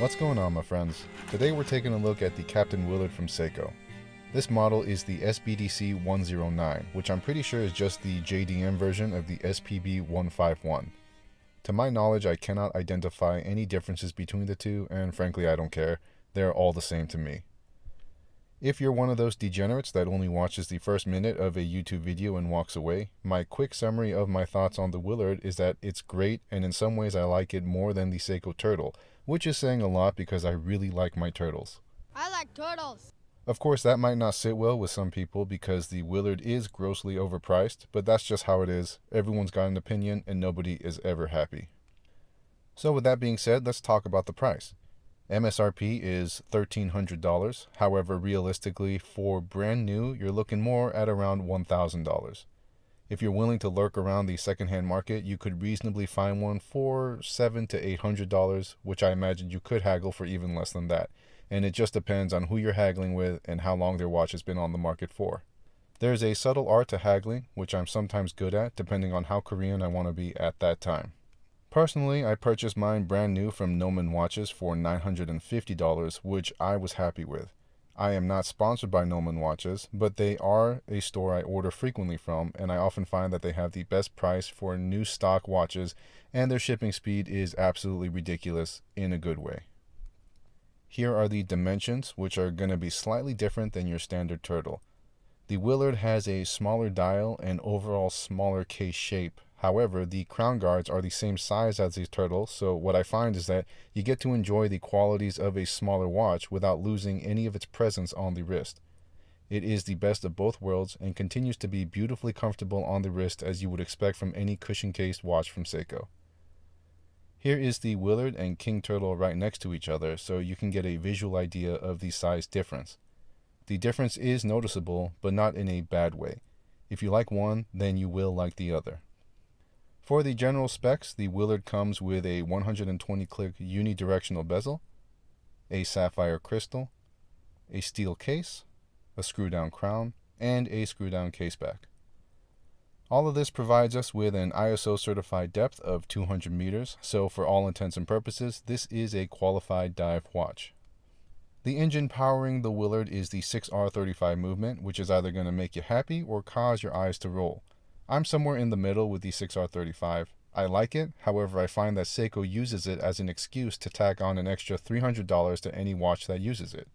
What's going on, my friends? Today we're taking a look at the Captain Willard from Seiko. This model is the SBDC109, which I'm pretty sure is just the JDM version of the SPB151. To my knowledge, I cannot identify any differences between the two, and frankly I don't care. They're all the same to me. If you're one of those degenerates that only watches the first minute of a YouTube video and walks away, my quick summary of my thoughts on the Willard is that it's great, and in some ways I like it more than the Seiko Turtle, which is saying a lot because I really like my turtles. I like turtles. Of course, that might not sit well with some people because the Willard is grossly overpriced, but that's just how it is. Everyone's got an opinion and nobody is ever happy. So with that being said, let's talk about the price. MSRP is $1,300. However, realistically, for brand new, you're looking more at around $1,000. If you're willing to lurk around the secondhand market, you could reasonably find one for $700 to $800, which I imagine you could haggle for even less than that. And it just depends on who you're haggling with and how long their watch has been on the market for. There's a subtle art to haggling, which I'm sometimes good at, depending on how Korean I want to be at that time. Personally, I purchased mine brand new from Noman Watches for $950, which I was happy with. I am not sponsored by Noman Watches, but they are a store I order frequently from, and I often find that they have the best price for new stock watches, and their shipping speed is absolutely ridiculous in a good way. Here are the dimensions, which are going to be slightly different than your standard turtle. The Willard has a smaller dial and overall smaller case shape. However, the crown guards are the same size as the turtle, so what I find is that you get to enjoy the qualities of a smaller watch without losing any of its presence on the wrist. It is the best of both worlds and continues to be beautifully comfortable on the wrist as you would expect from any cushion-cased watch from Seiko. Here is the Willard and King Turtle right next to each other, so you can get a visual idea of the size difference. The difference is noticeable, but not in a bad way. If you like one, then you will like the other. For the general specs, the Willard comes with a 120-click unidirectional bezel, a sapphire crystal, a steel case, a screw-down crown, and a screw-down caseback. All of this provides us with an ISO-certified depth of 200 meters, so for all intents and purposes, this is a qualified dive watch. The engine powering the Willard is the 6R35 movement, which is either going to make you happy or cause your eyes to roll. I'm somewhere in the middle with the 6R35. I like it, however I find that Seiko uses it as an excuse to tack on an extra $300 to any watch that uses it.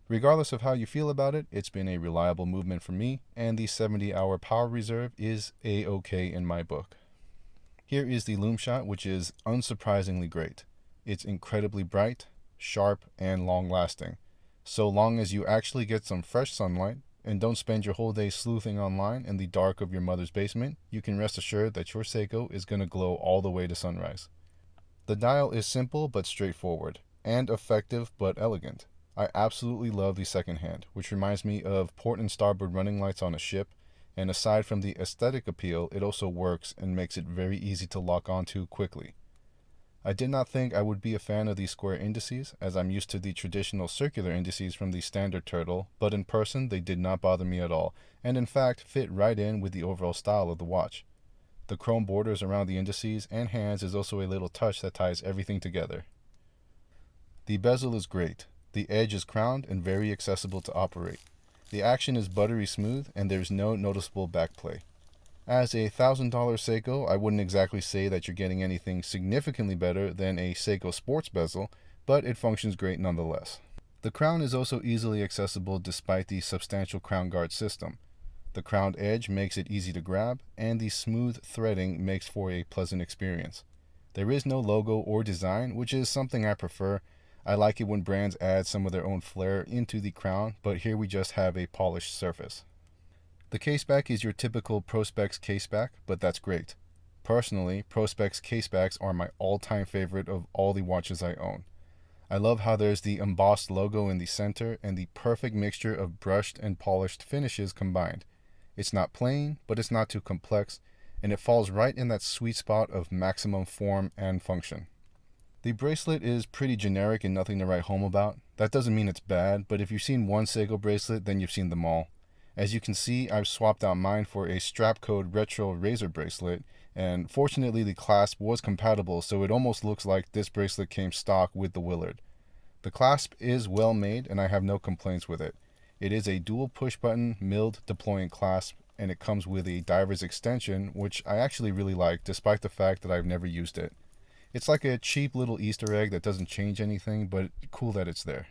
Regardless of how you feel about it, it's been a reliable movement for me, and the 70-hour power reserve is A-OK in my book. Here is the Lumeshot, which is unsurprisingly great. It's incredibly bright, sharp, and long-lasting. So long as you actually get some fresh sunlight, and don't spend your whole day sleuthing online in the dark of your mother's basement, you can rest assured that your Seiko is going to glow all the way to sunrise. The dial is simple but straightforward, and effective but elegant. I absolutely love the second hand, which reminds me of port and starboard running lights on a ship, and aside from the aesthetic appeal, it also works and makes it very easy to lock onto quickly. I did not think I would be a fan of these square indices, as I'm used to the traditional circular indices from the standard turtle, but in person they did not bother me at all, and in fact fit right in with the overall style of the watch. The chrome borders around the indices and hands is also a little touch that ties everything together. The bezel is great. The edge is crowned and very accessible to operate. The action is buttery smooth and there's no noticeable backplay. As a $1,000 Seiko, I wouldn't exactly say that you're getting anything significantly better than a Seiko sports bezel, but it functions great nonetheless. The crown is also easily accessible despite the substantial crown guard system. The crowned edge makes it easy to grab, and the smooth threading makes for a pleasant experience. There is no logo or design, which is something I prefer. I like it when brands add some of their own flair into the crown, but here we just have a polished surface. The caseback is your typical Prospex caseback, but that's great. Personally, Prospex casebacks are my all-time favorite of all the watches I own. I love how there's the embossed logo in the center and the perfect mixture of brushed and polished finishes combined. It's not plain, but it's not too complex, and it falls right in that sweet spot of maximum form and function. The bracelet is pretty generic and nothing to write home about. That doesn't mean it's bad, but if you've seen one Seiko bracelet, then you've seen them all. As you can see, I've swapped out mine for a strap-code retro razor bracelet, and fortunately the clasp was compatible, so it almost looks like this bracelet came stock with the Willard. The clasp is well made and I have no complaints with it. It is a dual push button milled deploying clasp, and it comes with a diver's extension, which I actually really like despite the fact that I've never used it. It's like a cheap little Easter egg that doesn't change anything, but cool that it's there.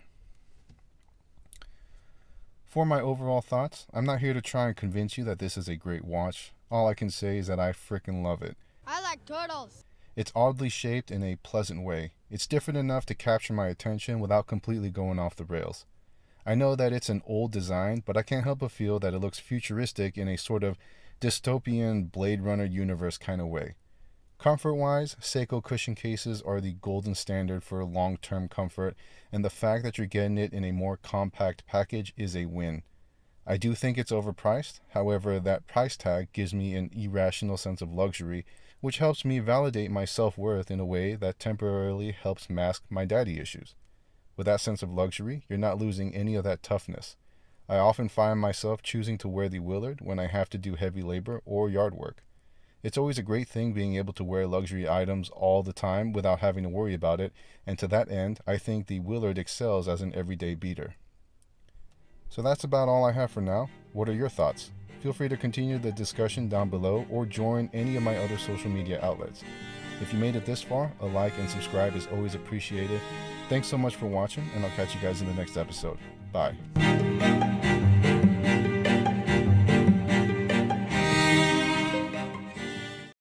For my overall thoughts, I'm not here to try and convince you that this is a great watch. All I can say is that I frickin' love it. I like turtles. It's oddly shaped in a pleasant way. It's different enough to capture my attention without completely going off the rails. I know that it's an old design, but I can't help but feel that it looks futuristic in a sort of dystopian Blade Runner universe kind of way. Comfort-wise, Seiko cushion cases are the golden standard for long-term comfort, and the fact that you're getting it in a more compact package is a win. I do think it's overpriced, however, that price tag gives me an irrational sense of luxury, which helps me validate my self-worth in a way that temporarily helps mask my daddy issues. With that sense of luxury, you're not losing any of that toughness. I often find myself choosing to wear the Willard when I have to do heavy labor or yard work. It's always a great thing being able to wear luxury items all the time without having to worry about it, and to that end, I think the Willard excels as an everyday beater. So that's about all I have for now. What are your thoughts? Feel free to continue the discussion down below or join any of my other social media outlets. If you made it this far, a like and subscribe is always appreciated. Thanks so much for watching, and I'll catch you guys in the next episode. Bye.